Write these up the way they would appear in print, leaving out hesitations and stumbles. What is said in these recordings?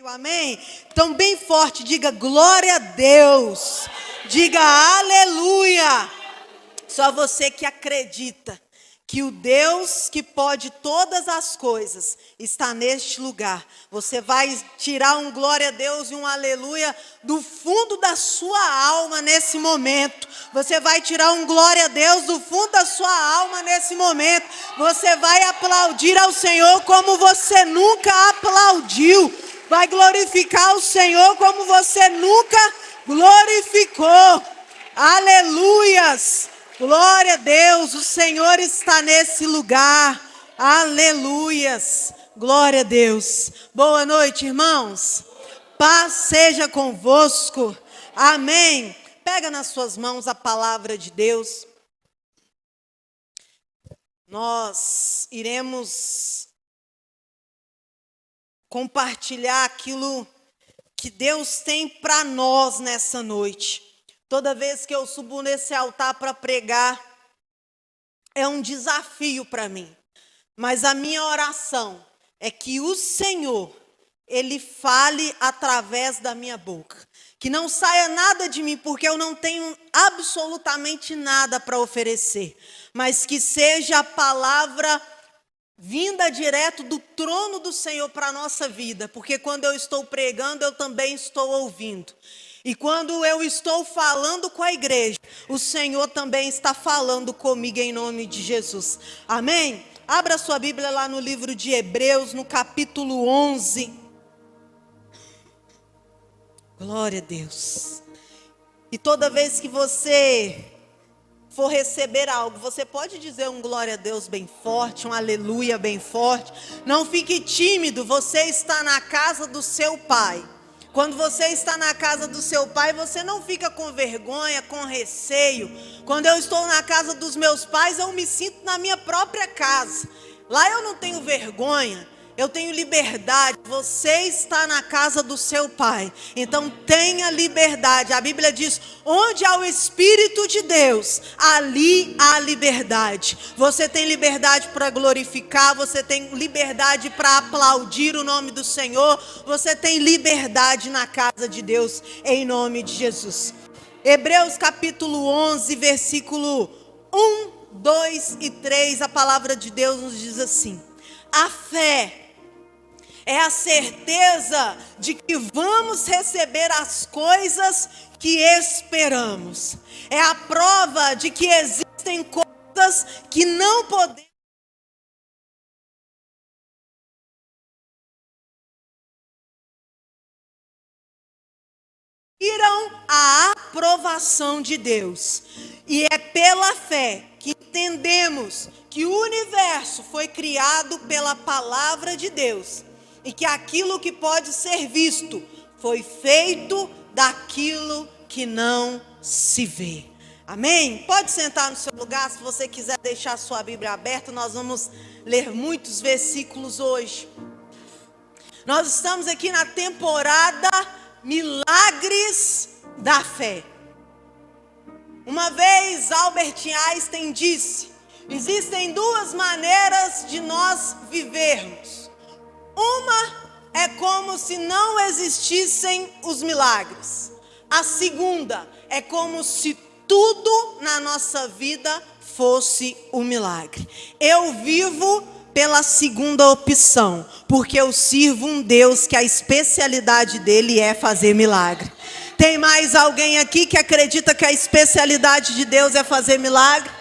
Amém? Então bem forte, diga glória a Deus, diga aleluia. Só você que acredita que o Deus que pode todas as coisas está neste lugar. Você vai tirar um glória a Deus e um aleluia do fundo da sua alma nesse momento. Você vai tirar um glória a Deus do fundo da sua alma nesse momento. Você vai aplaudir ao Senhor como você nunca aplaudiu. Vai glorificar o Senhor como você nunca glorificou. Aleluias. Glória a Deus, o Senhor está nesse lugar. Aleluias. Glória a Deus. Boa noite, irmãos. Paz seja convosco. Amém. Pega nas suas mãos a palavra de Deus. Nós iremos compartilhar aquilo que Deus tem para nós nessa noite. Toda vez que eu subo nesse altar para pregar, é um desafio para mim. Mas a minha oração é que o Senhor, Ele fale através da minha boca. Que não saia nada de mim, porque eu não tenho absolutamente nada para oferecer. Mas que seja a palavra vinda direto do trono do Senhor para a nossa vida. Porque quando eu estou pregando, eu também estou ouvindo. E quando eu estou falando com a igreja, o Senhor também está falando comigo em nome de Jesus. Amém? Abra sua Bíblia lá no livro de Hebreus, no capítulo 11. Glória a Deus. E toda vez que você for receber algo, você pode dizer um glória a Deus bem forte, um aleluia bem forte. Não fique tímido, você está na casa do seu Pai. Quando você está na casa do seu Pai, você não fica com vergonha, com receio. Quando eu estou na casa dos meus pais, eu me sinto na minha própria casa. Lá eu não tenho vergonha, eu tenho liberdade. Você está na casa do seu Pai, então tenha liberdade. A Bíblia diz, onde há o Espírito de Deus, ali há liberdade. Você tem liberdade para glorificar, você tem liberdade para aplaudir o nome do Senhor, você tem liberdade na casa de Deus, em nome de Jesus. Hebreus capítulo 11, versículo 1, 2 e 3, a palavra de Deus nos diz assim: a fé é a certeza de que vamos receber as coisas que esperamos. É a prova de que existem coisas que não podemos. Irão a aprovação de Deus. E é pela fé que entendemos que o universo foi criado pela palavra de Deus. E que aquilo que pode ser visto foi feito daquilo que não se vê. Amém? Pode sentar no seu lugar, se você quiser deixar a sua Bíblia aberta, nós vamos ler muitos versículos hoje. Nós estamos aqui na temporada Milagres da Fé. Uma vez Albert Einstein disse, existem duas maneiras de nós vivermos. Uma é como se não existissem os milagres. A segunda é como se tudo na nossa vida fosse um milagre. Eu vivo pela segunda opção, porque eu sirvo um Deus que a especialidade dele é fazer milagre. Tem mais alguém aqui que acredita que a especialidade de Deus é fazer milagre?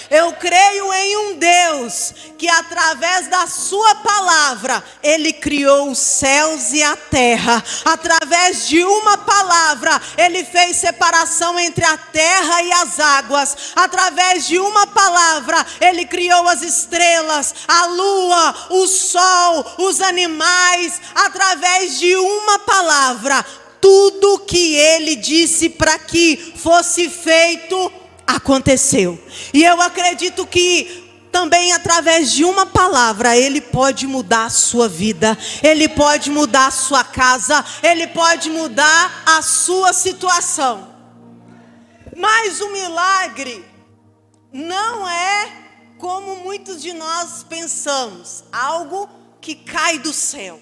Eu creio em um Deus que através da sua palavra, Ele criou os céus e a terra. Através de uma palavra, Ele fez separação entre a terra e as águas. Através de uma palavra, Ele criou as estrelas, a lua, o sol, os animais. Através de uma palavra, tudo que Ele disse para que fosse feito, aconteceu. E eu acredito que também através de uma palavra Ele pode mudar a sua vida, Ele pode mudar a sua casa, Ele pode mudar a sua situação. Mas o milagre não é como muitos de nós pensamos, algo que cai do céu,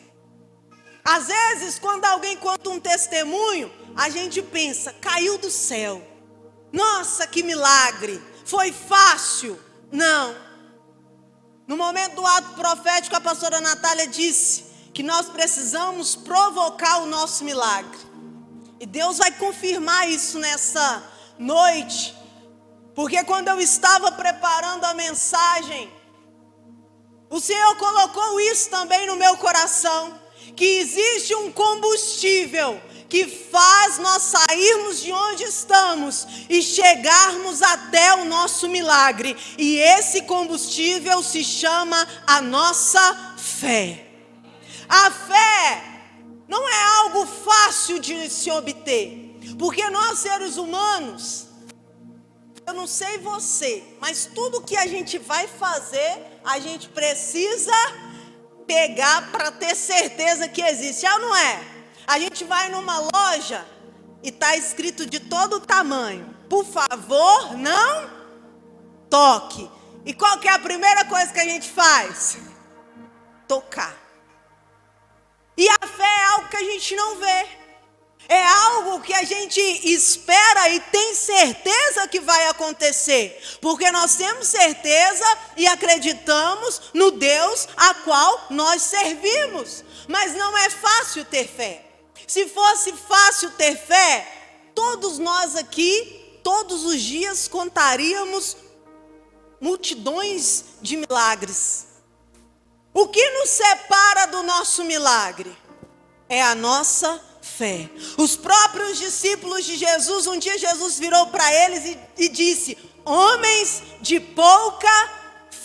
Às vezes, quando alguém conta um testemunho, a gente pensa, caiu do céu. Nossa, que milagre! Foi fácil. Não. No momento do ato profético, a pastora Natália disse que nós precisamos provocar o nosso milagre. E Deus vai confirmar isso nessa noite. Porque quando eu estava preparando a mensagem, o Senhor colocou isso também no meu coração. Que existe um combustível que faz nós sairmos de onde estamos e chegarmos até o nosso milagre. E esse combustível se chama a nossa fé. A fé não é algo fácil de se obter, porque nós seres humanos, eu não sei você, mas tudo que a gente vai fazer, a gente precisa pegar para ter certeza que existe, ou não é? A gente vai numa loja e está escrito de todo tamanho, por favor, não toque. E qual que é a primeira coisa que a gente faz? Tocar. E a fé é algo que a gente não vê. É algo que a gente espera e tem certeza que vai acontecer. Porque nós temos certeza e acreditamos no Deus a qual nós servimos. Mas não é fácil ter fé. Se fosse fácil ter fé, todos nós aqui, todos os dias, contaríamos multidões de milagres. O que nos separa do nosso milagre? É a nossa fé. Os próprios discípulos de Jesus, um dia Jesus virou para eles e disse: homens de pouca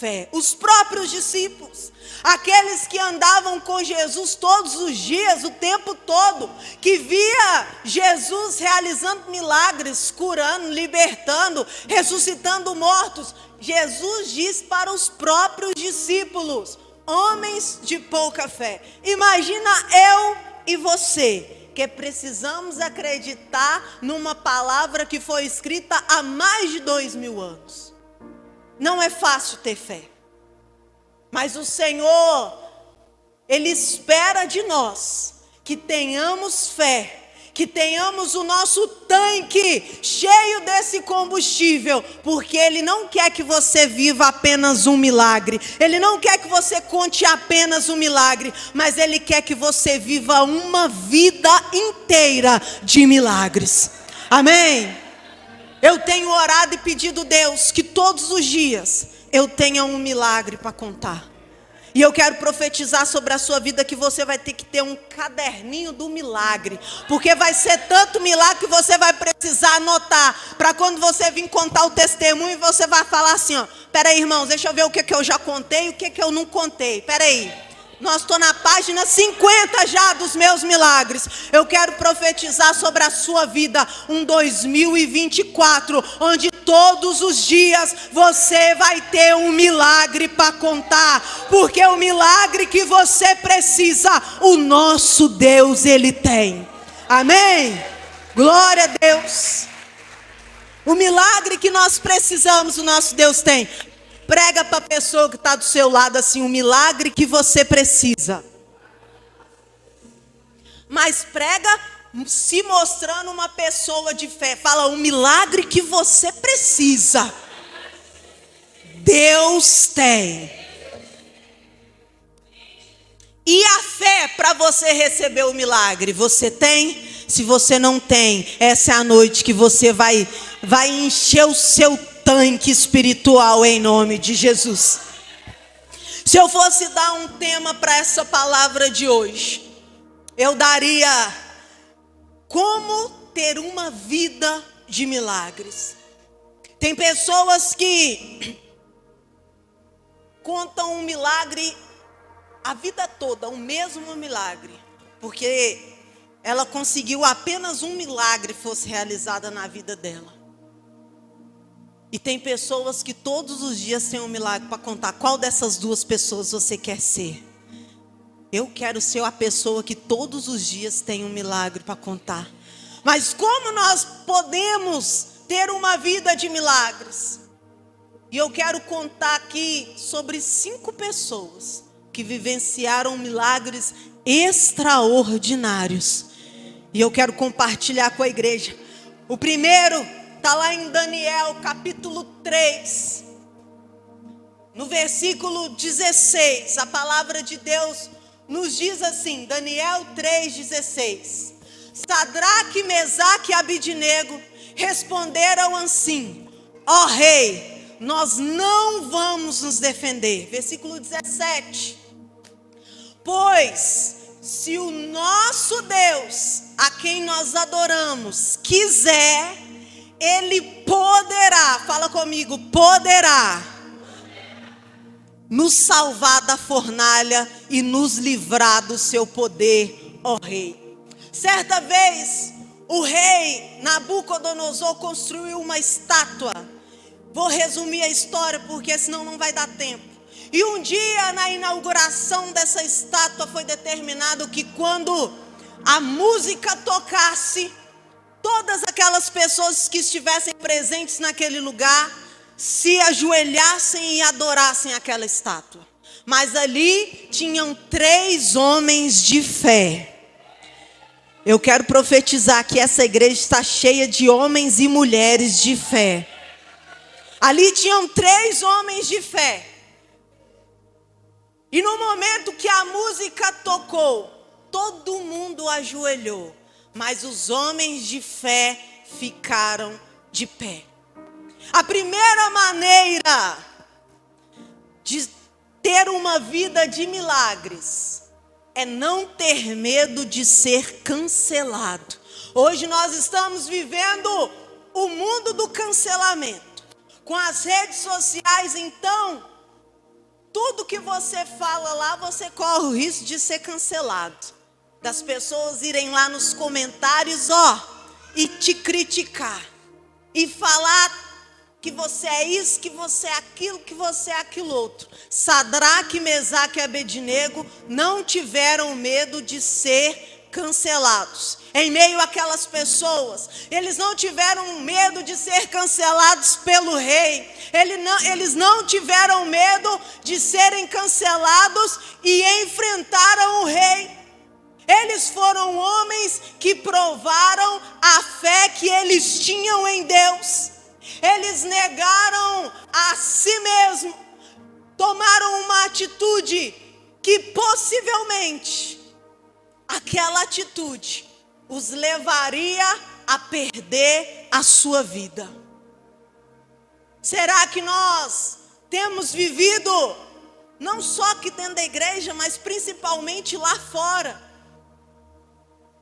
fé. Os próprios discípulos, aqueles que andavam com Jesus todos os dias, o tempo todo, que via Jesus realizando milagres, curando, libertando, ressuscitando mortos. Jesus diz para os próprios discípulos: homens de pouca fé. Imagina eu e você, que precisamos acreditar numa palavra que foi escrita há mais de 2000 anos. Não é fácil ter fé. Mas o Senhor, Ele espera de nós que tenhamos fé, que tenhamos o nosso tanque cheio desse combustível, porque Ele não quer que você viva apenas um milagre, Ele não quer que você conte apenas um milagre, mas Ele quer que você viva uma vida inteira de milagres. Amém? Eu tenho orado e pedido a Deus que todos os dias eu tenha um milagre para contar. E eu quero profetizar sobre a sua vida que você vai ter que ter um caderninho do milagre. Porque vai ser tanto milagre que você vai precisar anotar. Para quando você vir contar o testemunho, você vai falar assim, ó: peraí, irmãos, deixa eu ver o que eu já contei e o que eu não contei. Peraí. Nós estou na página 50 já dos meus milagres. Eu quero profetizar sobre a sua vida um 2024, onde todos os dias você vai ter um milagre para contar. Porque o milagre que você precisa, o nosso Deus, Ele tem. Amém? Glória a Deus. O milagre que nós precisamos, o nosso Deus tem. Prega para a pessoa que está do seu lado assim: o milagre que você precisa. Mas prega se mostrando uma pessoa de fé. Fala: o milagre que você precisa, Deus tem. E a fé para você receber o milagre, você tem? Se você não tem, essa é a noite que você vai encher o seu tanque espiritual em nome de Jesus. Se eu fosse dar um tema para essa palavra de hoje, eu daria: como ter uma vida de milagres. Tem pessoas que contam um milagre a vida toda, o mesmo milagre, porque ela conseguiu apenas um milagre fosse realizado na vida dela. E tem pessoas que todos os dias têm um milagre para contar. Qual dessas duas pessoas você quer ser? Eu quero ser a pessoa que todos os dias tem um milagre para contar. Mas como nós podemos ter uma vida de milagres? E eu quero contar aqui sobre 5 pessoas que vivenciaram milagres extraordinários. E eu quero compartilhar com a igreja. O primeiro está lá em Daniel capítulo 3. No versículo 16, a palavra de Deus nos diz assim, Daniel 3,16. Sadraque, Mesaque e Abidnego responderam assim: ó rei, nós não vamos nos defender. Versículo 17. Pois se o nosso Deus, a quem nós adoramos, quiser, Ele poderá, fala comigo, poderá nos salvar da fornalha e nos livrar do seu poder, ó rei. Certa vez, o rei Nabucodonosor construiu uma estátua. Vou resumir a história porque senão não vai dar tempo. E um dia, na inauguração dessa estátua, foi determinado que quando a música tocasse, todas aquelas pessoas que estivessem presentes naquele lugar se ajoelhassem e adorassem aquela estátua. Mas ali tinham 3 homens de fé. Eu quero profetizar que essa igreja está cheia de homens e mulheres de fé. Ali tinham 3 homens de fé. E no momento que a música tocou, todo mundo ajoelhou. Mas os homens de fé ficaram de pé. A primeira maneira de ter uma vida de milagres é não ter medo de ser cancelado. Hoje nós estamos vivendo o mundo do cancelamento. Com as redes sociais, então, tudo que você fala lá, você corre o risco de ser cancelado. Das pessoas irem lá nos comentários, e te criticar. E falar que você é isso, que você é aquilo, que você é aquilo outro. Sadraque, Mesaque e Abednego não tiveram medo de ser cancelados. Em meio àquelas pessoas, eles não tiveram medo de ser cancelados pelo rei. Eles não tiveram medo de serem cancelados e enfrentaram o rei. Eles foram homens que provaram a fé que eles tinham em Deus. Eles negaram a si mesmo, tomaram uma atitude que possivelmente aquela atitude os levaria a perder a sua vida. Será que nós temos vivido, não só aqui dentro da igreja, mas principalmente lá fora,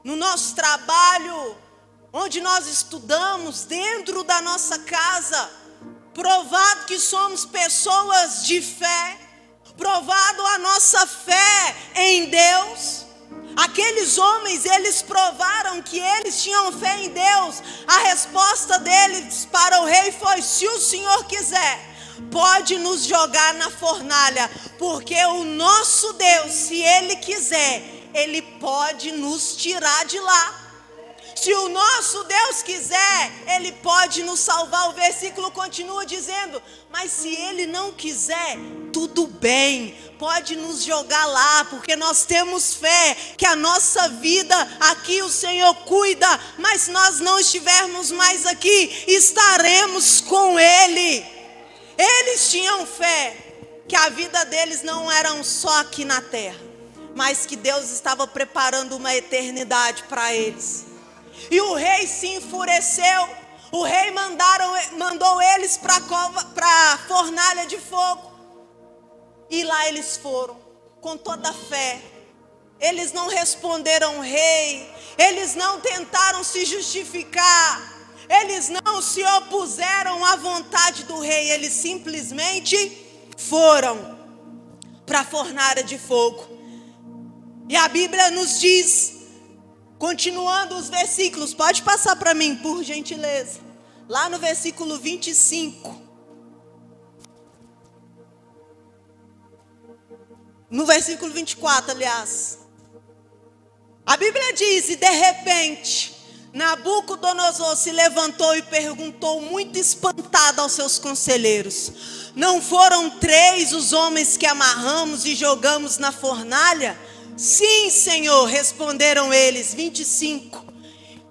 no nosso trabalho, onde nós estudamos, dentro da nossa casa, provado que somos pessoas de fé, provado a nossa fé em Deus? Aqueles homens, eles provaram que eles tinham fé em Deus. A resposta deles para o rei foi: se o Senhor quiser, pode nos jogar na fornalha, porque o nosso Deus, se Ele quiser, Ele pode nos tirar de lá. Se o nosso Deus quiser, Ele pode nos salvar. O versículo continua dizendo: mas se Ele não quiser, tudo bem, pode nos jogar lá, porque nós temos fé que a nossa vida aqui o Senhor cuida, mas se nós não estivermos mais aqui, estaremos com Ele. Eles tinham fé que a vida deles não era só aqui na terra, mas que Deus estava preparando uma eternidade para eles. E o rei se enfureceu. O rei mandou eles para a fornalha de fogo. E lá eles foram, com toda a fé. Eles não responderam ao rei. Eles não tentaram se justificar. Eles não se opuseram à vontade do rei. Eles simplesmente foram para a fornalha de fogo. E a Bíblia nos diz, continuando os versículos, pode passar para mim, por gentileza. Lá no versículo 25. No versículo 24, aliás. A Bíblia diz: e de repente, Nabucodonosor se levantou e perguntou, muito espantado, aos seus conselheiros: não foram 3 os homens que amarramos e jogamos na fornalha? Sim, Senhor, responderam eles. 25.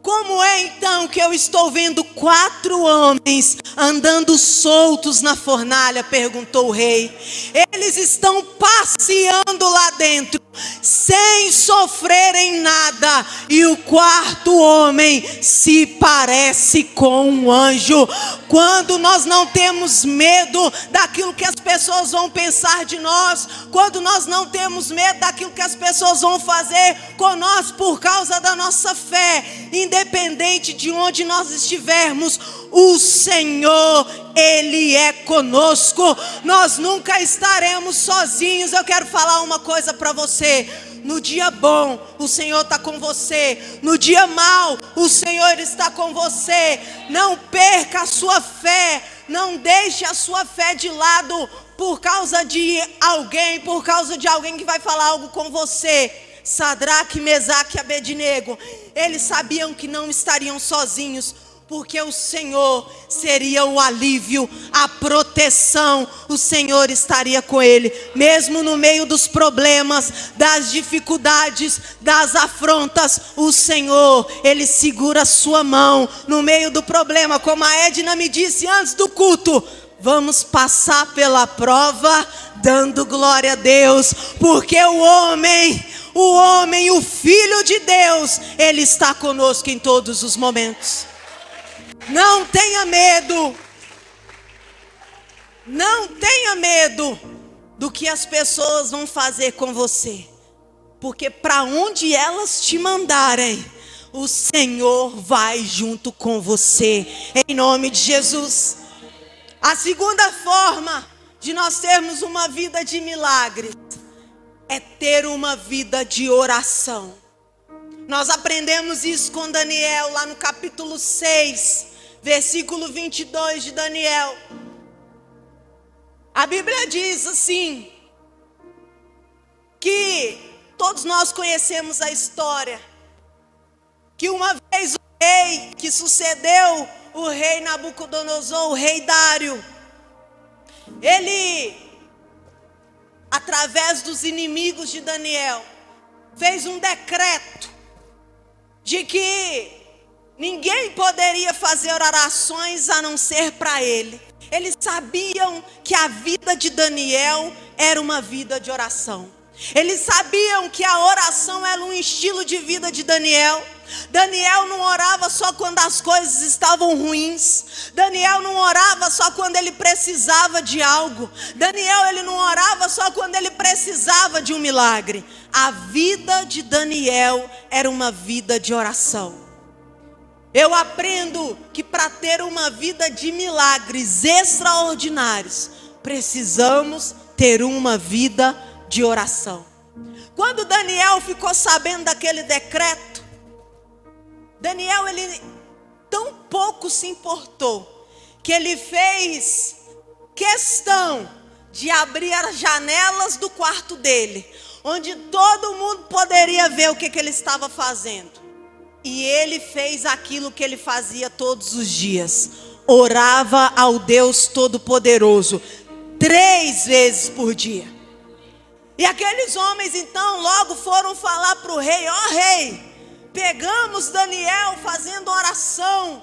Como é então que eu estou vendo 4 homens andando soltos na fornalha? Perguntou o rei. Eles estão passeando lá dentro, sem sofrerem nada. E o 4º homem se parece com um anjo. Quando nós não temos medo daquilo que as pessoas vão pensar de nós, quando nós não temos medo daquilo que as pessoas vão fazer com nós por causa da nossa fé, independente de onde nós estivermos, o Senhor, Ele é conosco. Nós nunca estaremos sozinhos. Eu quero falar uma coisa para você. No dia bom, o Senhor está com você. No dia mau, o Senhor está com você. Não perca a sua fé. Não deixe a sua fé de lado por causa de alguém que vai falar algo com você. Sadraque, Mesaque e Abednego, eles sabiam que não estariam sozinhos, porque o Senhor seria o alívio, a proteção. O Senhor estaria com ele, mesmo no meio dos problemas, das dificuldades, das afrontas. O Senhor, Ele segura a sua mão no meio do problema. Como a Edna me disse antes do culto, vamos passar pela prova dando glória a Deus, porque o homem, o Filho de Deus, Ele está conosco em todos os momentos. Não tenha medo. Não tenha medo do que as pessoas vão fazer com você, porque para onde elas te mandarem, o Senhor vai junto com você, em nome de Jesus. A segunda forma de nós termos uma vida de milagres é ter uma vida de oração. Nós aprendemos isso com Daniel, lá no capítulo 6, versículo 22 de Daniel. A Bíblia diz assim, que todos nós conhecemos a história, que uma vez o rei que sucedeu o rei Nabucodonosor, o rei Dário, ele, através dos inimigos de Daniel, fez um decreto de que ninguém poderia fazer orações a não ser para ele. Eles sabiam que a vida de Daniel era uma vida de oração. Eles sabiam que a oração era um estilo de vida de Daniel. Daniel não orava só quando as coisas estavam ruins. Daniel não orava só quando ele precisava de algo. Daniel, ele não orava só quando ele precisava de um milagre. A vida de Daniel era uma vida de oração. Eu aprendo que para ter uma vida de milagres extraordinários, precisamos ter uma vida de oração. Quando Daniel ficou sabendo daquele decreto, Daniel, ele tão pouco se importou, que ele fez questão de abrir as janelas do quarto dele, onde todo mundo poderia ver o que ele estava fazendo. E ele fez aquilo que ele fazia todos os dias. Orava ao Deus Todo-Poderoso 3 vezes por dia. E aqueles homens então logo foram falar para o rei: ó rei, pegamos Daniel fazendo oração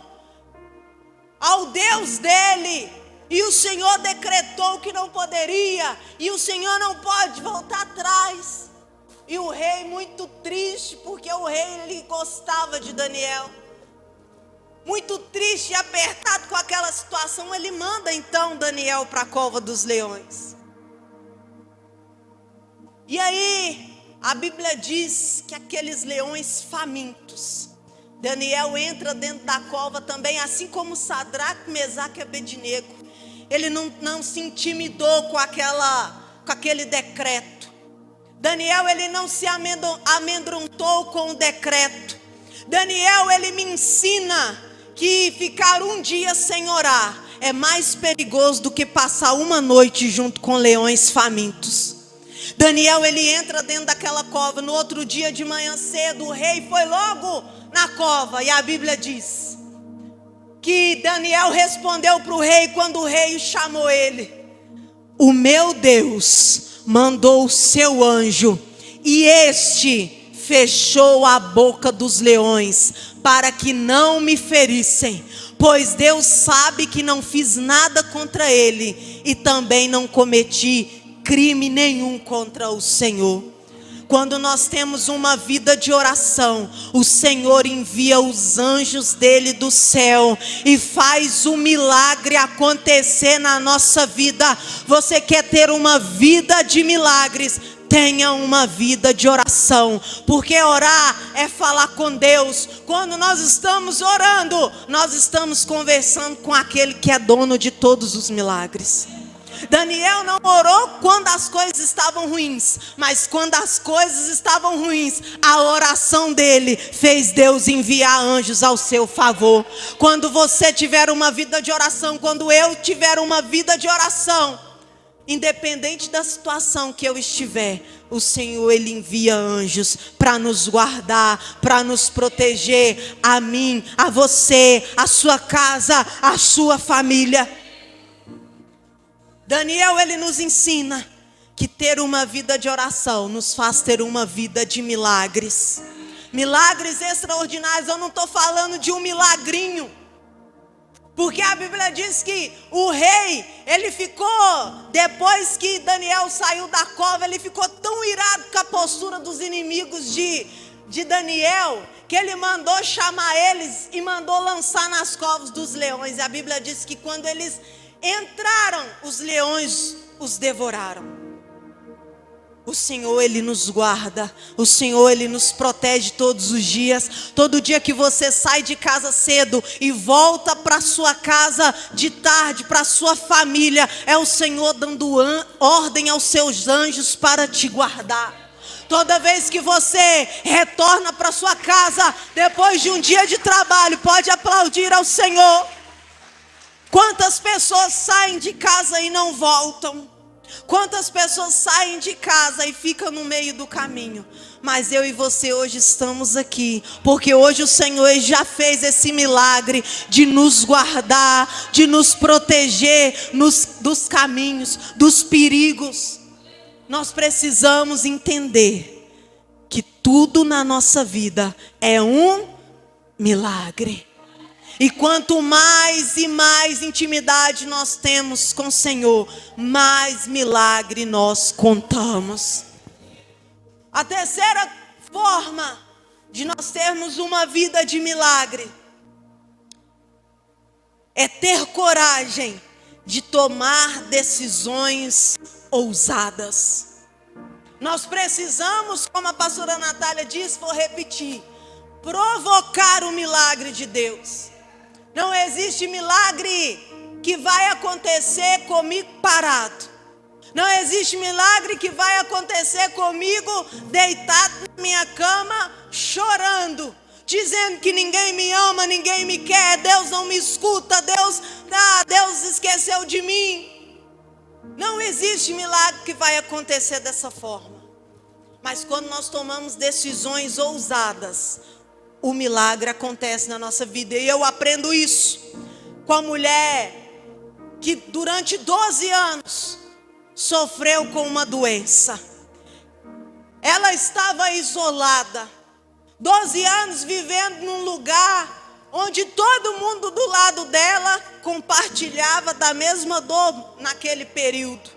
ao Deus dele, e o Senhor decretou que não poderia, e o Senhor não pode voltar atrás. E o rei, muito triste, porque o rei, ele gostava de Daniel, muito triste e apertado com aquela situação, ele manda então Daniel para a cova dos leões. E aí a Bíblia diz que aqueles leões famintos, Daniel entra dentro da cova também, assim como Sadraque, Mesaque e Abednego. Ele não se intimidou com aquele decreto. Daniel, ele não se amedrontou com o decreto. Daniel, ele me ensina que ficar um dia sem orar é mais perigoso do que passar uma noite junto com leões famintos. Daniel, ele entra dentro daquela cova. No outro dia de manhã cedo, o rei foi logo na cova. E a Bíblia diz que Daniel respondeu para o rei quando o rei chamou ele: o meu Deus mandou o seu anjo e este fechou a boca dos leões, para que não me ferissem. Pois Deus sabe que não fiz nada contra ele, e também não cometi crime nenhum contra o Senhor. Quando nós temos uma vida de oração, o Senhor envia os anjos dele do céu e faz o milagre acontecer na nossa vida. Você quer ter uma vida de milagres? Tenha uma vida de oração, porque orar é falar com Deus. Quando nós estamos orando, nós estamos conversando com aquele que é dono de todos os milagres. Daniel não orou quando as coisas estavam ruins, mas quando as coisas estavam ruins, a oração dele fez Deus enviar anjos ao seu favor. Quando você tiver uma vida de oração, quando eu tiver uma vida de oração, independente da situação que eu estiver, o Senhor, Ele envia anjos para nos guardar, para nos proteger, a mim, a você, a sua casa, a sua família. Daniel, ele nos ensina que ter uma vida de oração nos faz ter uma vida de milagres. Milagres extraordinários. Eu não estou falando de um milagrinho. Porque a Bíblia diz que o rei, ele ficou, depois que Daniel saiu da cova, ele ficou tão irado com a postura dos inimigos de Daniel, que ele mandou chamar eles e mandou lançar nas covas dos leões. E a Bíblia diz que quando eles entraram, os leões os devoraram. O Senhor, Ele nos guarda. O Senhor, Ele nos protege todos os dias. Todo dia que você sai de casa cedo e volta para sua casa de tarde, para sua família, é o Senhor dando ordem aos seus anjos para te guardar. Toda vez que você retorna para sua casa, depois de um dia de trabalho, pode aplaudir ao Senhor. Quantas pessoas saem de casa e não voltam? Quantas pessoas saem de casa e ficam no meio do caminho? Mas eu e você hoje estamos aqui, porque hoje o Senhor já fez esse milagre de nos guardar, de nos proteger dos caminhos, dos perigos. Nós precisamos entender que tudo na nossa vida é um milagre. E quanto mais e mais intimidade nós temos com o Senhor, mais milagre nós contamos. A terceira forma de nós termos uma vida de milagre é ter coragem de tomar decisões ousadas. Nós precisamos, como a pastora Natália disse, vou repetir, provocar o milagre de Deus. Não existe milagre que vai acontecer comigo parado. Não existe milagre que vai acontecer comigo deitado na minha cama, chorando, dizendo que ninguém me ama, ninguém me quer, Deus não me escuta, Deus esqueceu de mim. Não existe milagre que vai acontecer dessa forma. Mas quando nós tomamos decisões ousadas, o milagre acontece na nossa vida. E eu aprendo isso com a mulher que durante 12 anos sofreu com uma doença. Ela estava isolada, 12 anos vivendo num lugar onde todo mundo do lado dela compartilhava da mesma dor naquele período.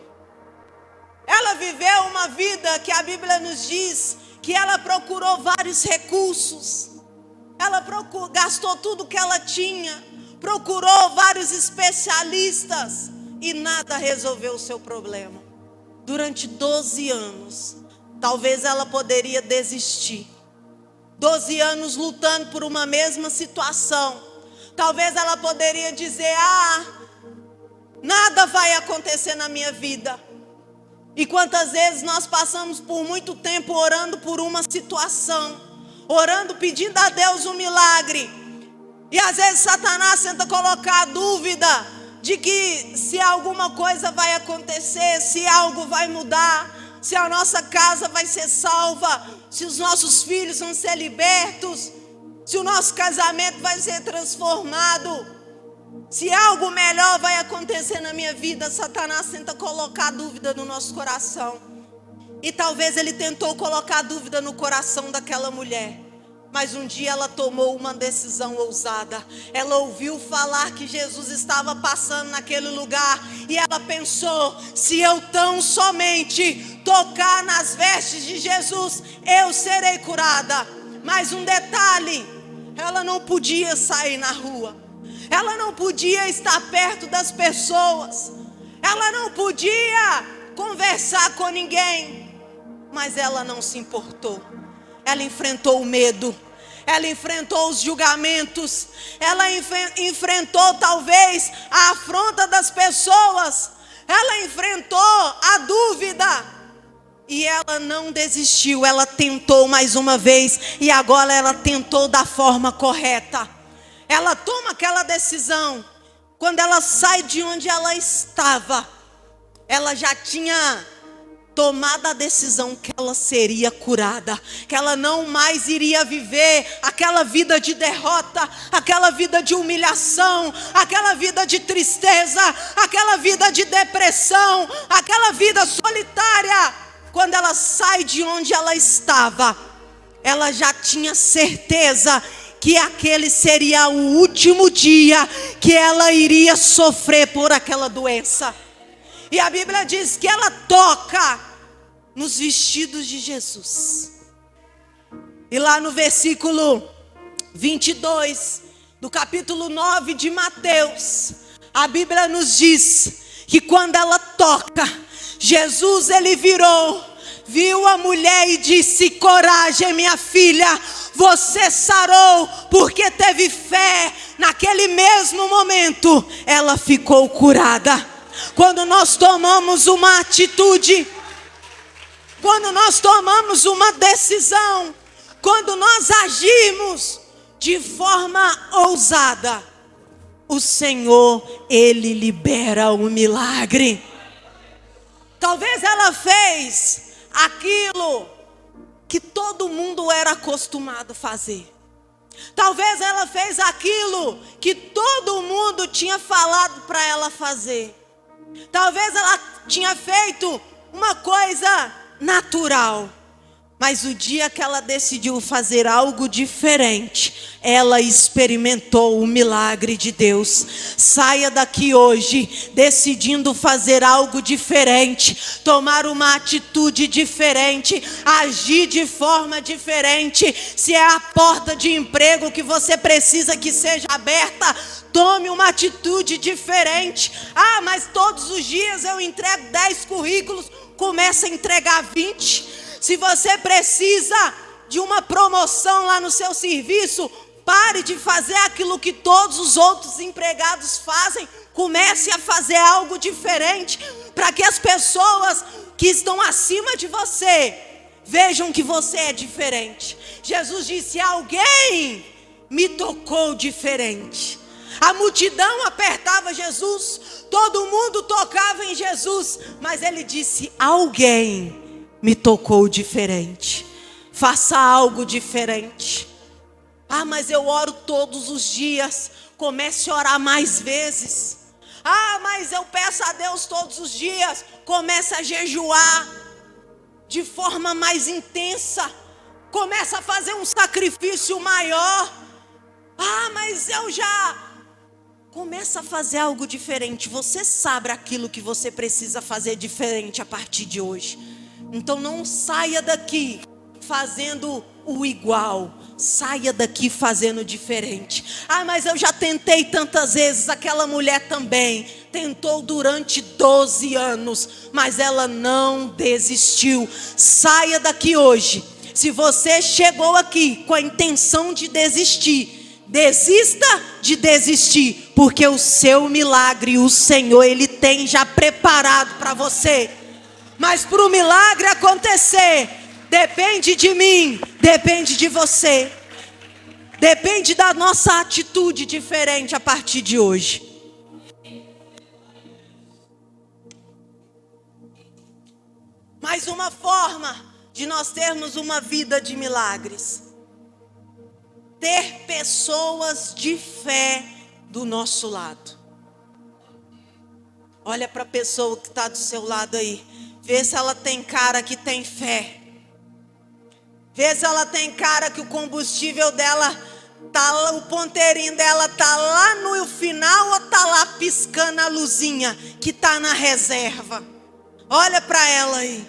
Ela viveu uma vida que a Bíblia nos diz que ela procurou vários recursos. Ela gastou tudo que ela tinha, procurou vários especialistas e nada resolveu o seu problema. Durante 12 anos, talvez ela poderia desistir. 12 anos lutando por uma mesma situação. Talvez ela poderia dizer, nada vai acontecer na minha vida. E quantas vezes nós passamos por muito tempo orando por uma situação, orando, pedindo a Deus um milagre. E às vezes Satanás tenta colocar a dúvida de que se alguma coisa vai acontecer, se algo vai mudar, se a nossa casa vai ser salva, se os nossos filhos vão ser libertos, se o nosso casamento vai ser transformado, se algo melhor vai acontecer na minha vida. Satanás tenta colocar dúvida no nosso coração. E talvez ele tentou colocar dúvida no coração daquela mulher. Mas um dia ela tomou uma decisão ousada. Ela ouviu falar que Jesus estava passando naquele lugar. E ela pensou: se eu tão somente tocar nas vestes de Jesus, eu serei curada. Mas um detalhe: ela não podia sair na rua. Ela não podia estar perto das pessoas. Ela não podia conversar com ninguém. Mas ela não se importou. Ela enfrentou o medo. Ela enfrentou os julgamentos. Ela enfrentou talvez a afronta das pessoas. Ela enfrentou a dúvida. E ela não desistiu. Ela tentou mais uma vez. E agora ela tentou da forma correta. Ela toma aquela decisão. Quando ela sai de onde ela estava, ela já tinha tomado a decisão que ela seria curada, que ela não mais iria viver aquela vida de derrota, aquela vida de humilhação, aquela vida de tristeza, aquela vida de depressão, aquela vida solitária. Quando ela sai de onde ela estava, ela já tinha certeza que aquele seria o último dia que ela iria sofrer por aquela doença. E a Bíblia diz que ela toca nos vestidos de Jesus. E lá no versículo 22 do capítulo 9 de Mateus, a Bíblia nos diz que quando ela toca, Jesus ele virou, viu a mulher e disse: coragem, minha filha, você sarou, porque teve fé. Naquele mesmo momento, ela ficou curada. Quando nós tomamos uma atitude, quando nós tomamos uma decisão, quando nós agimos de forma ousada, o Senhor, Ele libera o milagre. Talvez ela fez aquilo que todo mundo era acostumado a fazer. Talvez ela fez aquilo que todo mundo tinha falado para ela fazer. Talvez ela tinha feito uma coisa natural. Mas o dia que ela decidiu fazer algo diferente, ela experimentou o milagre de Deus. Saia daqui hoje decidindo fazer algo diferente, tomar uma atitude diferente, agir de forma diferente. Se é a porta de emprego que você precisa que seja aberta, tome uma atitude diferente. Ah, mas todos os dias eu entrego 10 currículos, comece a entregar 20. Se você precisa de uma promoção lá no seu serviço, pare de fazer aquilo que todos os outros empregados fazem. Comece a fazer algo diferente, para que as pessoas que estão acima de você vejam que você é diferente. Jesus disse: alguém me tocou diferente. A multidão apertava Jesus, todo mundo tocava em Jesus, mas ele disse: alguém me tocou diferente. Faça algo diferente. Ah, mas eu oro todos os dias. Comece a orar mais vezes. Ah, mas eu peço a Deus todos os dias. Comece a jejuar de forma mais intensa. Comece a fazer um sacrifício maior. Ah, mas eu já... Começa a fazer algo diferente. Você sabe aquilo que você precisa fazer diferente a partir de hoje. Então não saia daqui fazendo o igual. Saia daqui fazendo diferente. Ah, mas eu já tentei tantas vezes. Aquela mulher também tentou durante 12 anos, mas ela não desistiu. Saia daqui hoje. Se você chegou aqui com a intenção de desistir, desista de desistir, porque o seu milagre, o Senhor, Ele tem já preparado para você. Mas para o milagre acontecer, depende de mim, depende de você. Depende da nossa atitude diferente a partir de hoje. Mais uma forma de nós termos uma vida de milagres: ter pessoas de fé do nosso lado. Olha para a pessoa que está do seu lado aí. Vê se ela tem cara que tem fé. Vê se ela tem cara que o combustível dela tá lá, o ponteirinho dela tá lá no final ou tá lá piscando a luzinha que tá na reserva. Olha para ela aí.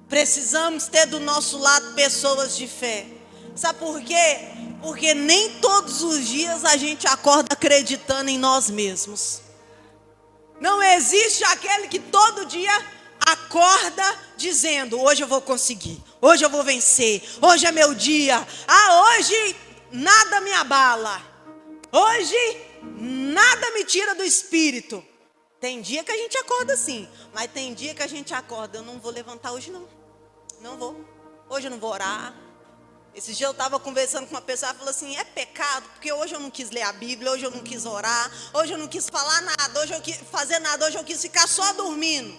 Precisamos ter do nosso lado pessoas de fé. Sabe por quê? Porque nem todos os dias a gente acorda acreditando em nós mesmos. Não existe aquele que todo dia acorda dizendo: hoje eu vou conseguir, hoje eu vou vencer, hoje é meu dia. Hoje nada me abala, hoje nada me tira do espírito. Tem dia que a gente acorda assim, mas tem dia que a gente acorda: eu não vou levantar hoje não vou, hoje eu não vou orar. Esses dias eu estava conversando com uma pessoa e falou assim: é pecado, porque hoje eu não quis ler a Bíblia, hoje eu não quis orar, hoje eu não quis falar nada, hoje eu quis fazer nada, hoje eu quis ficar só dormindo.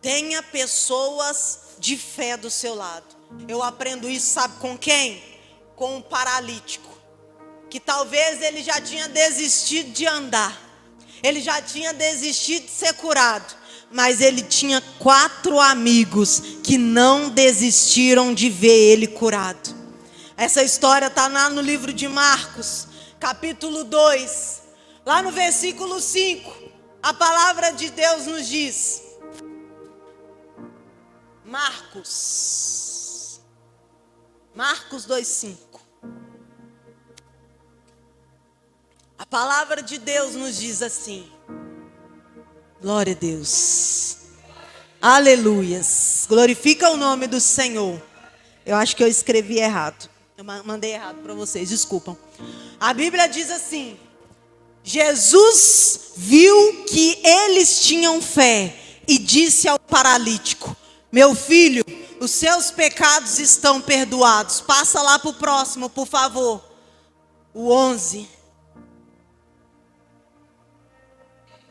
Tenha pessoas de fé do seu lado. Eu aprendo isso, sabe com quem? Com um paralítico, que talvez ele já tinha desistido de andar, ele já tinha desistido de ser curado, mas ele tinha 4 amigos que não desistiram de ver ele curado. Essa história está lá no livro de Marcos, capítulo 2, lá no versículo 5, a palavra de Deus nos diz, Marcos 2:5. A palavra de Deus nos diz assim. Glória a Deus. Aleluias. Glorifica o nome do Senhor. Eu acho que eu escrevi errado. Eu mandei errado para vocês, desculpam. A Bíblia diz assim: Jesus viu que eles tinham fé e disse ao paralítico: meu filho, os seus pecados estão perdoados. Passa lá para o próximo, por favor. O 11.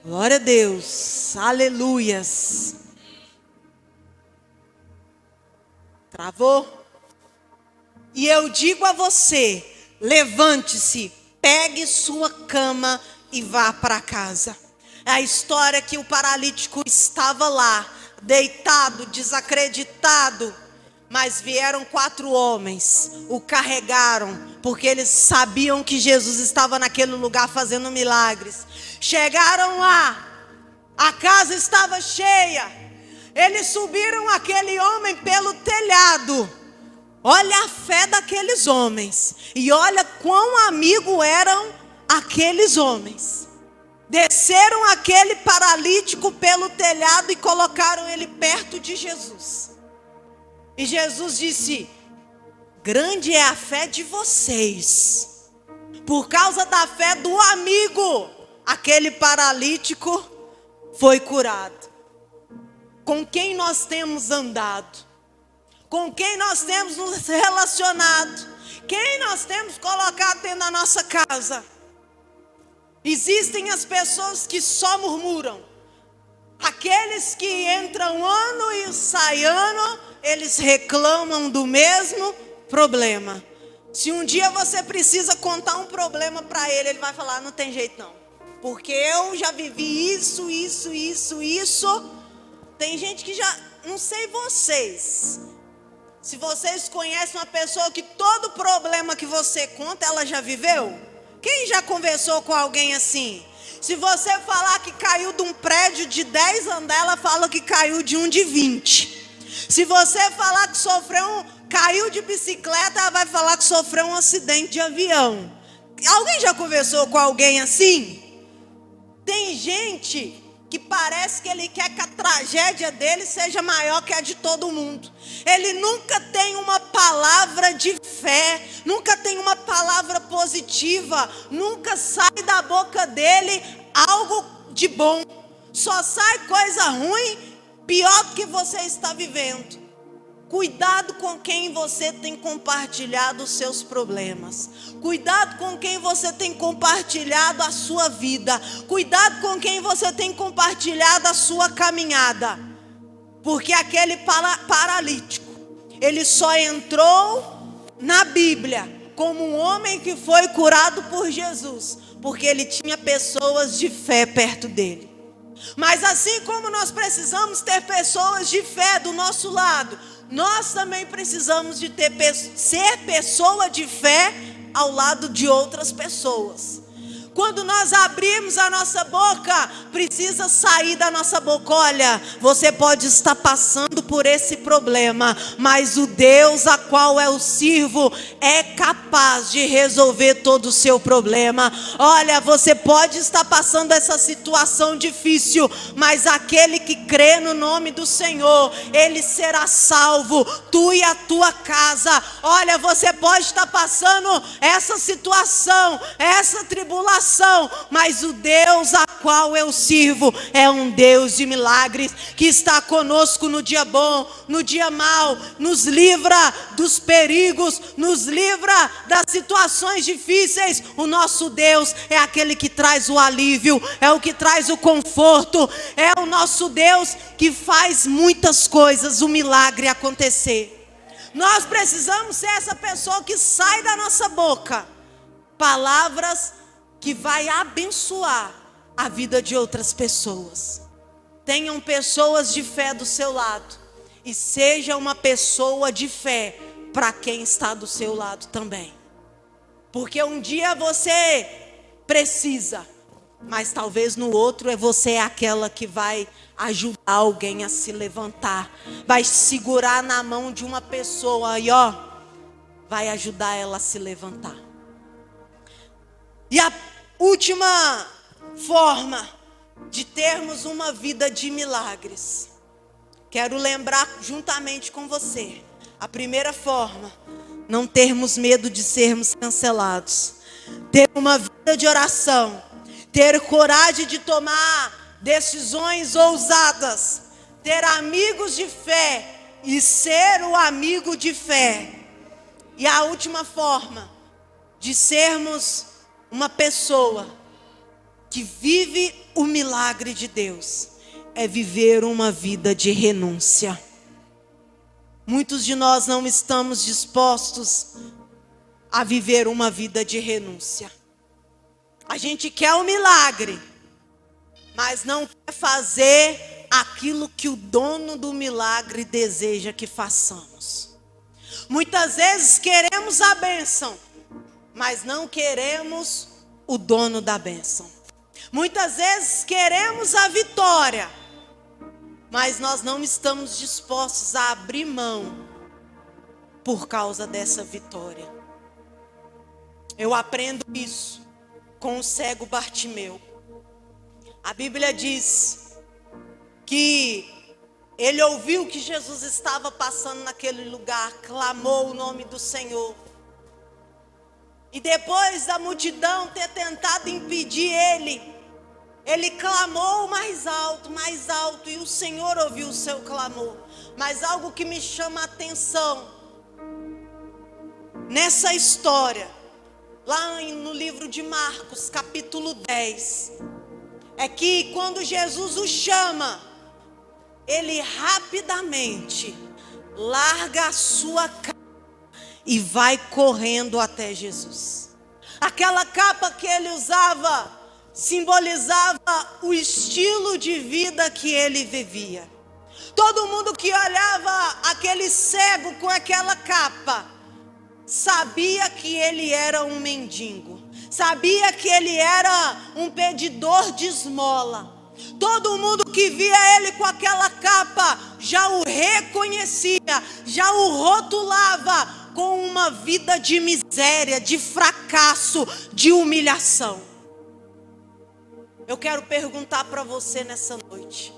Glória a Deus. Aleluias. Travou? E eu digo a você: levante-se, pegue sua cama e vá para casa. É a história que o paralítico estava lá, deitado, desacreditado, mas vieram 4 homens, o carregaram, porque eles sabiam que Jesus estava naquele lugar fazendo milagres. Chegaram lá, a casa estava cheia, eles subiram aquele homem pelo telhado. Olha a fé daqueles homens, e olha quão amigo eram aqueles homens. Desceram aquele paralítico pelo telhado e colocaram ele perto de Jesus. E Jesus disse: grande é a fé de vocês. Por causa da fé do amigo, aquele paralítico foi curado. Com quem nós temos andado? Com quem nós temos nos relacionado? Quem nós temos colocado dentro da nossa casa? Existem as pessoas que só murmuram. Aqueles que entram ano e saem ano, eles reclamam do mesmo problema. Se um dia você precisa contar um problema para ele, ele vai falar: não tem jeito não, porque eu já vivi isso. Tem gente que já, não sei vocês, se vocês conhecem uma pessoa que todo problema que você conta, ela já viveu? Quem já conversou com alguém assim? Se você falar que caiu de um prédio de 10 andares, ela fala que caiu de um de 20. Se você falar que caiu de bicicleta, ela vai falar que sofreu um acidente de avião. Alguém já conversou com alguém assim? Tem gente que parece que ele quer que a tragédia dele seja maior que a de todo mundo. Ele nunca tem uma palavra de fé, nunca tem uma palavra positiva, nunca sai da boca dele algo de bom. Só sai coisa ruim, pior do que você está vivendo. Cuidado com quem você tem compartilhado os seus problemas. Cuidado com quem você tem compartilhado a sua vida. Cuidado com quem você tem compartilhado a sua caminhada. Porque aquele paralítico, ele só entrou na Bíblia como um homem que foi curado por Jesus, porque ele tinha pessoas de fé perto dele. Mas assim como nós precisamos ter pessoas de fé do nosso lado, nós também precisamos de ser pessoa de fé ao lado de outras pessoas. Quando nós abrimos a nossa boca, precisa sair da nossa boca: olha, você pode estar passando por esse problema, mas o Deus a qual eu sirvo é capaz de resolver todo o seu problema. Olha, você pode estar passando essa situação difícil, mas aquele que crê no nome do Senhor, ele será salvo, tu e a tua casa. Olha, você pode estar passando essa situação, essa tribulação, mas o Deus a qual eu sirvo é um Deus de milagres, que está conosco no dia bom, no dia mau, nos livra dos perigos, nos livra das situações difíceis. O nosso Deus é aquele que traz o alívio, é o que traz o conforto, é o nosso Deus que faz muitas coisas, o milagre acontecer. Nós precisamos ser essa pessoa que sai da nossa boca palavras que vai abençoar a vida de outras pessoas. Tenham pessoas de fé do seu lado, e seja uma pessoa de fé para quem está do seu lado também. Porque um dia você precisa, mas talvez no outro você é aquela que vai ajudar alguém a se levantar, vai segurar na mão de uma pessoa e vai ajudar ela a se levantar. E a última forma de termos uma vida de milagres, quero lembrar juntamente com você. A primeira forma: não termos medo de sermos cancelados. Ter uma vida de oração, ter coragem de tomar decisões ousadas, ter amigos de fé e ser o amigo de fé. E a última forma de sermos uma pessoa que vive o milagre de Deus é viver uma vida de renúncia. Muitos de nós não estamos dispostos a viver uma vida de renúncia. A gente quer o milagre, mas não quer fazer aquilo que o dono do milagre deseja que façamos. Muitas vezes queremos a bênção, mas não queremos o dono da bênção. Muitas vezes queremos a vitória, mas nós não estamos dispostos a abrir mão por causa dessa vitória. Eu aprendo isso com o cego Bartimeu. A Bíblia diz que ele ouviu que Jesus estava passando naquele lugar, clamou o nome do Senhor. E depois da multidão ter tentado impedir ele clamou mais alto, e o Senhor ouviu o seu clamor. Mas algo que me chama a atenção nessa história, lá no livro de Marcos, capítulo 10, é que quando Jesus o chama, ele rapidamente larga a sua capa e vai correndo até Jesus. Aquela capa que ele usava simbolizava o estilo de vida que ele vivia. Todo mundo que olhava aquele cego com aquela capa sabia que ele era um mendigo, sabia que ele era um pedidor de esmola. Todo mundo que via ele com aquela capa já o reconhecia, já o rotulava com uma vida de miséria, de fracasso, de humilhação. Eu quero perguntar para você nessa noite: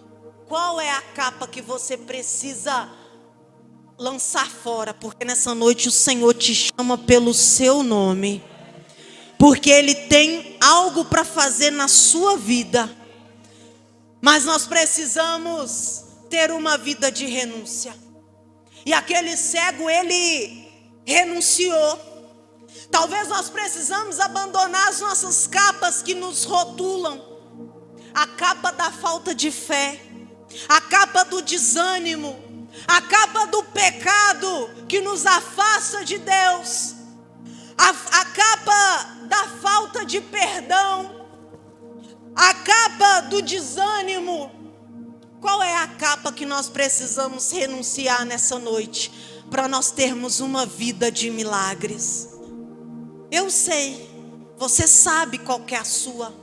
qual é a capa que você precisa lançar fora? Porque nessa noite o Senhor te chama pelo seu nome, porque Ele tem algo para fazer na sua vida. Mas nós precisamos ter uma vida de renúncia. E aquele cego, ele renunciou. Talvez nós precisamos abandonar as nossas capas que nos rotulam. A capa da falta de fé, a capa do desânimo, a capa do pecado que nos afasta de Deus, a capa da falta de perdão, A capa do desânimo. Qual é a capa que nós precisamos renunciar nessa noite para nós termos uma vida de milagres? Eu sei, você sabe qual que é a sua.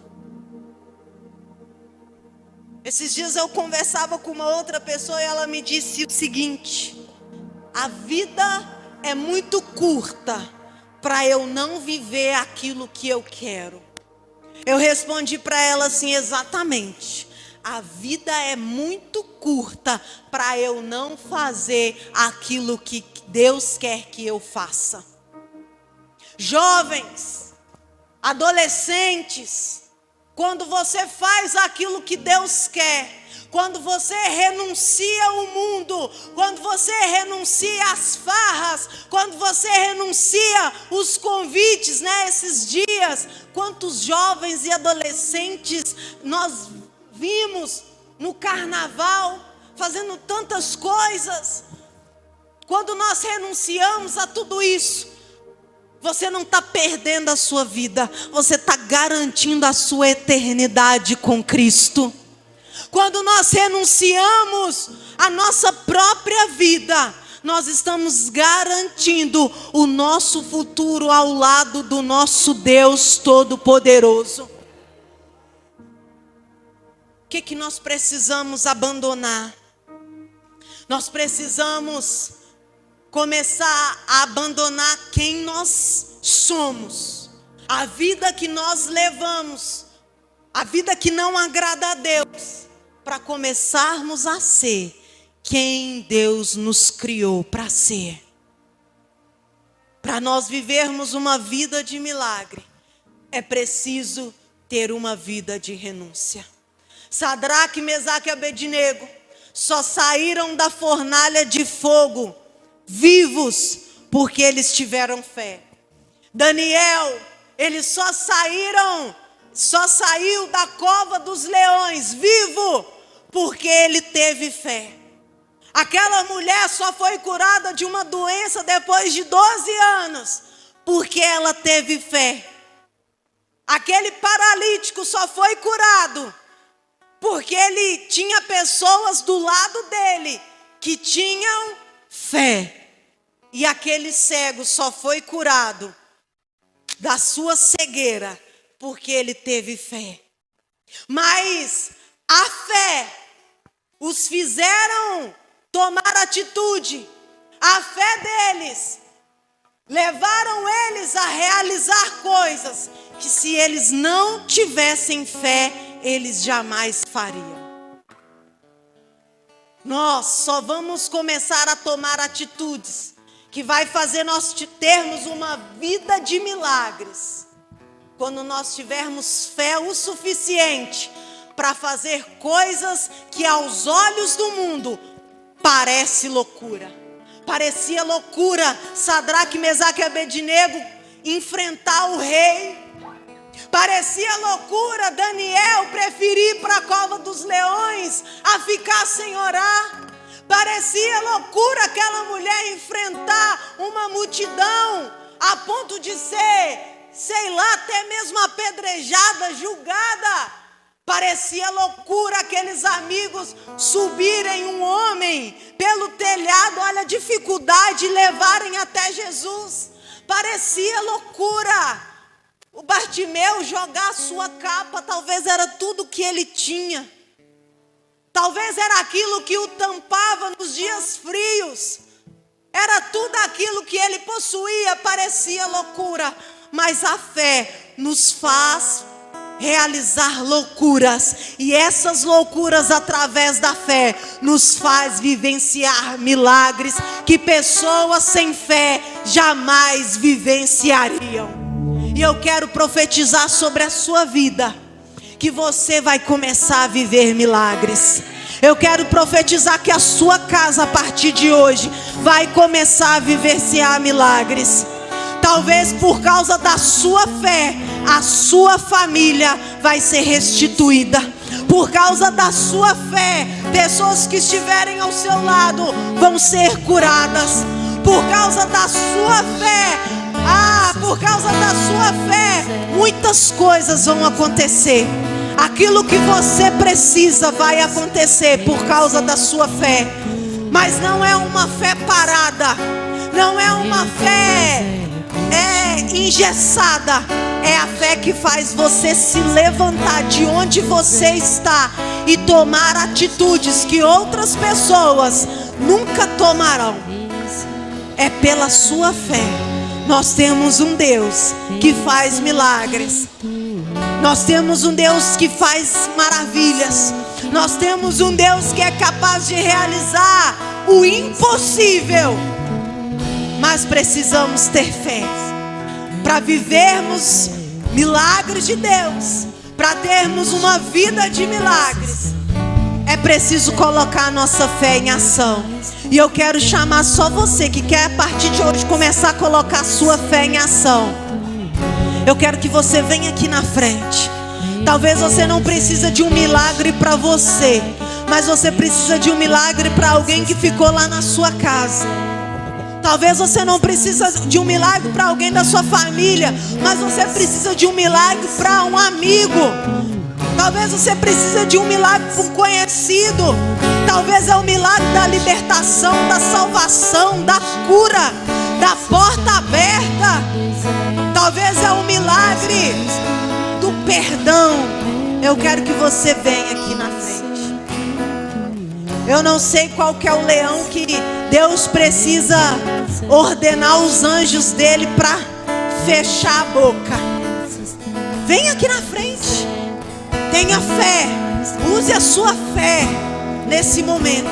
Esses dias eu conversava com uma outra pessoa e ela me disse o seguinte: a vida é muito curta para eu não viver aquilo que eu quero. Eu respondi para ela assim: exatamente. A vida é muito curta para eu não fazer aquilo que Deus quer que eu faça. Jovens, adolescentes, quando você faz aquilo que Deus quer, quando você renuncia ao mundo, quando você renuncia às farras, quando você renuncia os convites, esses dias, quantos jovens e adolescentes nós vimos no carnaval, fazendo tantas coisas. Quando nós renunciamos a tudo isso, você não está perdendo a sua vida, você está garantindo a sua eternidade com Cristo. Quando nós renunciamos a nossa própria vida, nós estamos garantindo o nosso futuro ao lado do nosso Deus Todo-Poderoso. O que nós precisamos abandonar? Nós precisamos começar a abandonar quem nós somos, a vida que nós levamos, a vida que não agrada a Deus, para começarmos a ser quem Deus nos criou para ser. Para nós vivermos uma vida de milagre, é preciso ter uma vida de renúncia. Sadraque, Mesaque e Abednego só saíram da fornalha de fogo vivos porque eles tiveram fé. Daniel, ele só saiu da cova dos leões vivo porque ele teve fé. Aquela mulher só foi curada de uma doença depois de 12 anos porque ela teve fé. Aquele paralítico só foi curado porque ele tinha pessoas do lado dele que tinham fé. E aquele cego só foi curado da sua cegueira porque ele teve fé. Mas a fé os fizeram tomar atitude. A fé deles levaram eles a realizar coisas que, se eles não tivessem fé, eles jamais fariam. Nós só vamos começar a tomar atitudes que vai fazer nós termos uma vida de milagres quando nós tivermos fé o suficiente para fazer coisas que aos olhos do mundo parece loucura. Parecia loucura Sadraque, Mesaque e Abednego enfrentar o rei. Parecia loucura Daniel preferir ir para a cova dos leões a ficar sem orar. Parecia loucura aquela mulher enfrentar uma multidão a ponto de ser, sei lá, até mesmo apedrejada, julgada. Parecia loucura aqueles amigos subirem um homem pelo telhado, olha a dificuldade, e levarem até Jesus. Parecia loucura o Bartimeu jogar a sua capa, talvez era tudo que ele tinha. Talvez era aquilo que o tampava nos dias frios. Era tudo aquilo que ele possuía, parecia loucura. Mas a fé nos faz realizar loucuras. E essas loucuras, através da fé, nos faz vivenciar milagres que pessoas sem fé jamais vivenciariam. E eu quero profetizar sobre a sua vida que você vai começar a viver milagres. Eu quero profetizar que a sua casa, a partir de hoje, vai começar a vivenciar milagres. Talvez por causa da sua fé, a sua família vai ser restituída. Por causa da sua fé, pessoas que estiverem ao seu lado vão ser curadas. Por causa da sua fé, por causa da sua fé, muitas coisas vão acontecer. Aquilo que você precisa vai acontecer por causa da sua fé. Mas não é uma fé parada, não é uma fé engessada. É a fé que faz você se levantar de onde você está e tomar atitudes que outras pessoas nunca tomarão. É pela sua fé. Nós temos um Deus que faz milagres. Nós temos um Deus que faz maravilhas. Nós temos um Deus que é capaz de realizar o impossível. Mas precisamos ter fé para vivermos milagres de Deus, para termos uma vida de milagres. É preciso colocar a nossa fé em ação. E eu quero chamar só você que quer a partir de hoje começar a colocar a sua fé em ação. Eu quero que você venha aqui na frente. Talvez você não precisa de um milagre para você, mas você precisa de um milagre para alguém que ficou lá na sua casa. Talvez você não precisa de um milagre para alguém da sua família, mas você precisa de um milagre para um amigo. Talvez você precisa de um milagre para um conhecido. Talvez é o milagre da libertação, da salvação, da cura, da porta aberta. Talvez é o milagre do perdão. Eu quero que você venha aqui na frente. Eu não sei qual que é o leão que Deus precisa ordenar os anjos dele para fechar a boca. Vem aqui na frente. Tenha fé. Use a sua fé nesse momento.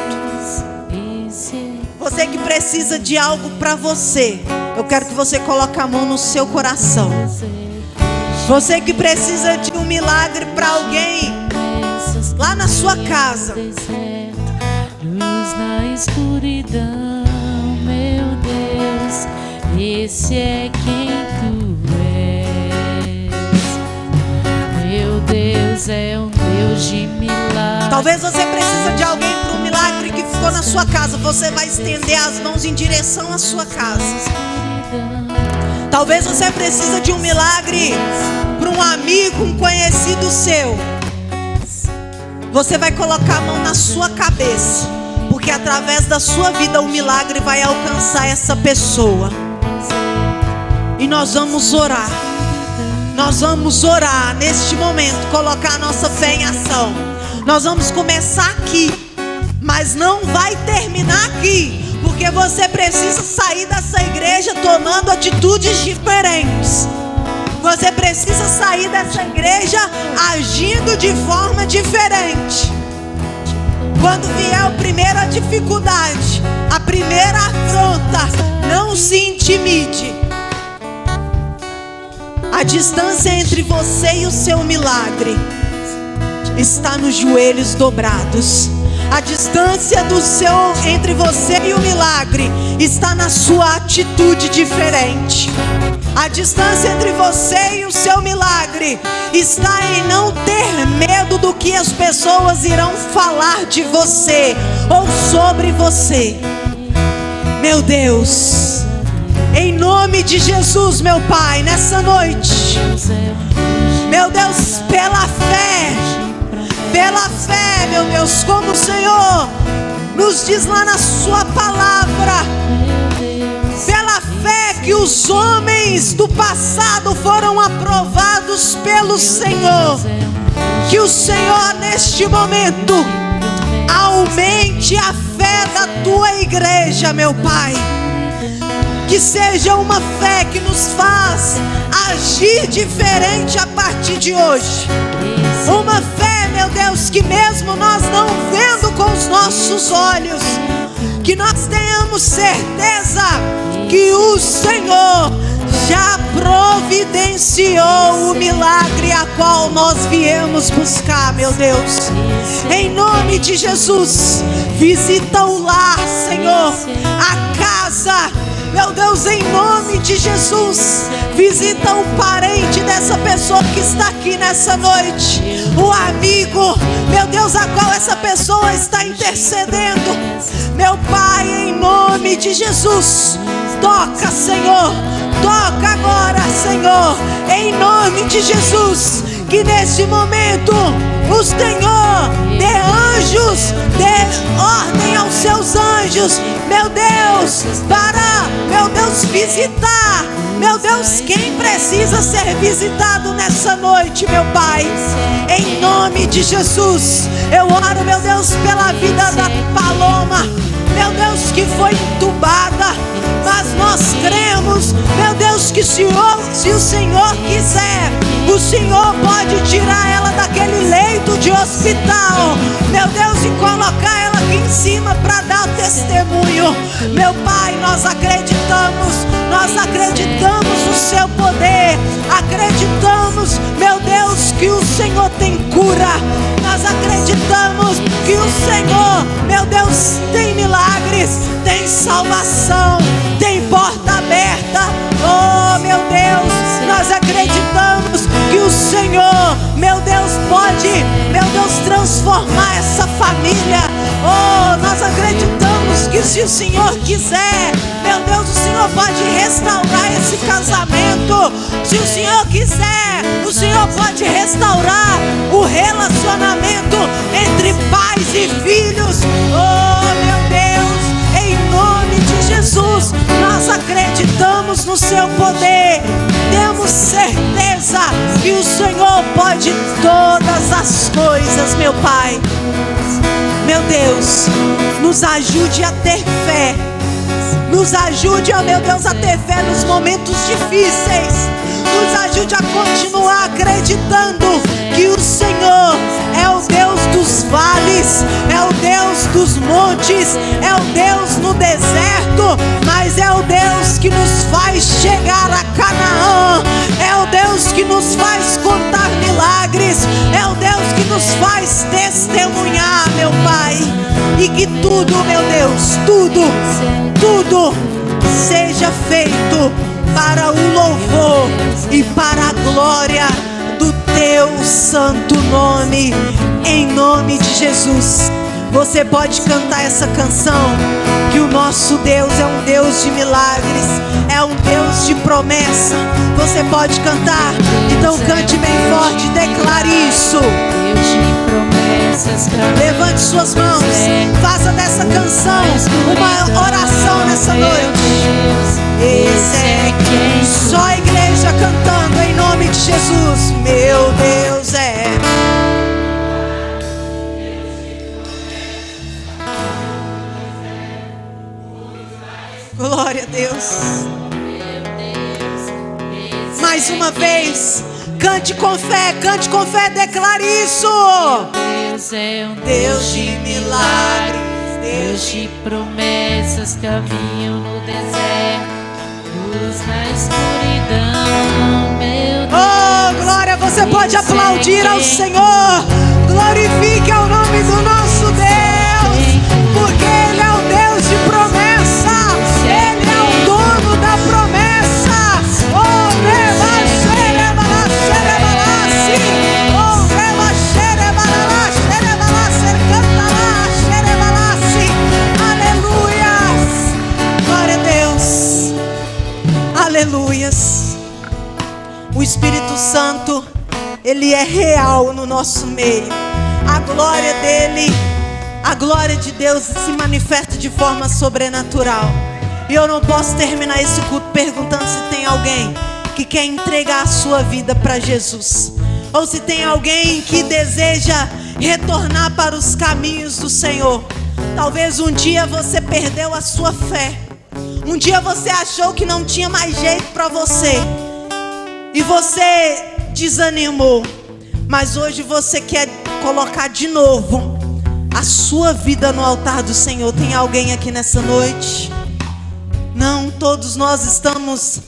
Você que precisa de algo para você, eu quero que você coloque a mão no seu coração. Você que precisa de um milagre para alguém lá na sua casa. Luz na escuridão, meu Deus, esse é quem tu és. Meu Deus é um Deus de milagres. Talvez você precisa de alguém para um milagre que ficou na sua casa. Você vai estender as mãos em direção à sua casa. Talvez você precisa de um milagre para um amigo, um conhecido seu. Você vai colocar a mão na sua cabeça, porque através da sua vida o milagre vai alcançar essa pessoa. E nós vamos orar. Nós vamos orar neste momento, colocar a nossa fé em ação. Nós vamos começar aqui, mas não vai terminar aqui, porque você precisa sair dessa igreja tomando atitudes diferentes. Você precisa sair dessa igreja agindo de forma diferente. Quando vier a primeira dificuldade, a primeira afronta, não se intimide. A distância entre você e o seu milagre está nos joelhos dobrados. A distância entre você e o milagre está na sua atitude diferente. A distância entre você e o seu milagre está em não ter medo do que as pessoas irão falar de você ou sobre você. Meu Deus, em nome de Jesus, meu Pai, nessa noite, meu Deus, pela fé, meu Deus, como o Senhor nos diz lá na sua palavra, pela fé que os homens do passado foram aprovados pelo Senhor, que o Senhor neste momento aumente a fé da tua igreja, meu Pai. Que seja uma fé que nos faz agir diferente a partir de hoje. Uma fé, meu Deus, que mesmo nós não vendo com os nossos olhos, que nós tenhamos certeza que o Senhor já providenciou o milagre a qual nós viemos buscar, meu Deus. Em nome de Jesus, visita o lar, Senhor, a casa. Meu Deus, em nome de Jesus, visita o parente dessa pessoa que está aqui nessa noite, o amigo, meu Deus, a qual essa pessoa está intercedendo. Meu Pai, em nome de Jesus, toca, Senhor, toca agora, Senhor, em nome de Jesus. que nesse momento o Senhor dê anjos, dê ordem aos seus anjos, meu Deus, para, meu Deus, visitar, meu Deus, quem precisa ser visitado nessa noite, meu Pai, em nome de Jesus. Eu oro, meu Deus, pela vida da Paloma, meu Deus, que foi entubada, mas nós cremos, meu Deus, que se o Senhor quiser, o Senhor pode tirar ela daquele leito de hospital, meu Deus, e colocar ela aqui em cima para dar testemunho. Meu Pai, nós acreditamos no seu poder, acreditamos, meu Deus, que o Senhor tem cura, nós acreditamos que o Senhor, meu Deus, tem milagres, tem salvação, tem porta aberta. Oh, meu Deus, nós acreditamos que o Senhor, meu Deus, pode, meu Deus, transformar essa família. Oh, nós acreditamos que se o Senhor quiser, meu Deus, o Senhor pode restaurar esse casamento. Se o Senhor quiser, o Senhor pode restaurar o relacionamento entre pais e filhos. Oh, meu Deus, em nome de Jesus, nós acreditamos no seu poder. Temos certeza que o Senhor pode todas as coisas, meu Pai. Meu Deus, nos ajude a ter fé. Nos ajude, ó meu Deus, a ter fé nos momentos difíceis. Nos ajude a continuar acreditando que o Senhor é o Deus dos vales, é o Deus dos montes, é o Deus no deserto, mas é o Deus que nos faz chegar a Canaã, é o Deus que nos faz contar milagres, é o Deus que nos faz testemunhar, meu Pai. E que tudo, meu Deus, tudo seja feito para o louvor e para a glória do teu santo nome, em nome de Jesus. Você pode cantar essa canção, que o nosso Deus é um Deus de milagres, é um Deus de promessa. Você pode cantar, então cante bem forte, declare isso. Deus de promessas, levante suas mãos, faça dessa canção uma oração nessa noite. Esse é quem, só a igreja cantando em nome de Jesus. Meu Deus é. Glória a Deus. Mais uma vez, cante com fé, declare isso. Deus é um Deus de milagres, Deus de promessas, caminho no deserto, luz na escuridão, meu Deus. Oh, glória, você pode aplaudir ao Senhor. Glorifique ao nome do nosso Deus, porque Ele é o Deus de promessa. Ele é o dono da promessa. Oh, reba, xerebala, xerebalasse. Oh, reba, xerebalala, xerebalasse, cantala, xerebalasse. Aleluias. Glória a Deus. Aleluias. O Espírito Santo, Ele é real no nosso meio. A glória dele, a glória de Deus se manifesta de forma sobrenatural. E eu não posso terminar esse culto perguntando se tem alguém que quer entregar a sua vida para Jesus, ou se tem alguém que deseja retornar para os caminhos do Senhor. Talvez um dia você perdeu a sua fé, um dia você achou que não tinha mais jeito para você e você desanimou, mas hoje você quer colocar de novo a sua vida no altar do Senhor. Tem alguém aqui nessa noite? Não, todos nós estamos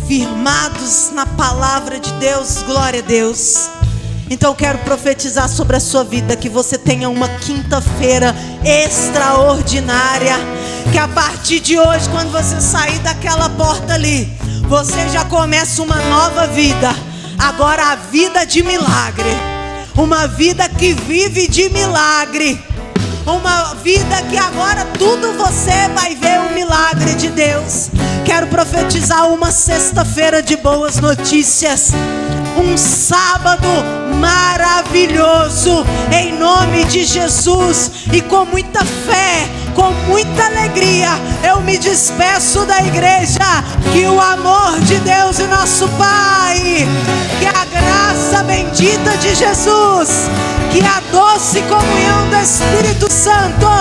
firmados na palavra de Deus. Glória a Deus. Então eu quero profetizar sobre a sua vida, que você tenha uma quinta-feira extraordinária, que a partir de hoje, quando você sair daquela porta ali, você já começa uma nova vida. Agora a vida de milagre, uma vida que vive de milagre, uma vida que agora tudo você vai ver o milagre de Deus. Quero profetizar uma sexta-feira de boas notícias, um sábado maravilhoso, em nome de Jesus. E com muita fé, com muita alegria, eu me despeço da igreja. Que o amor de Deus e nosso Pai, que a graça bendita de Jesus, que a doce comunhão do Espírito Santo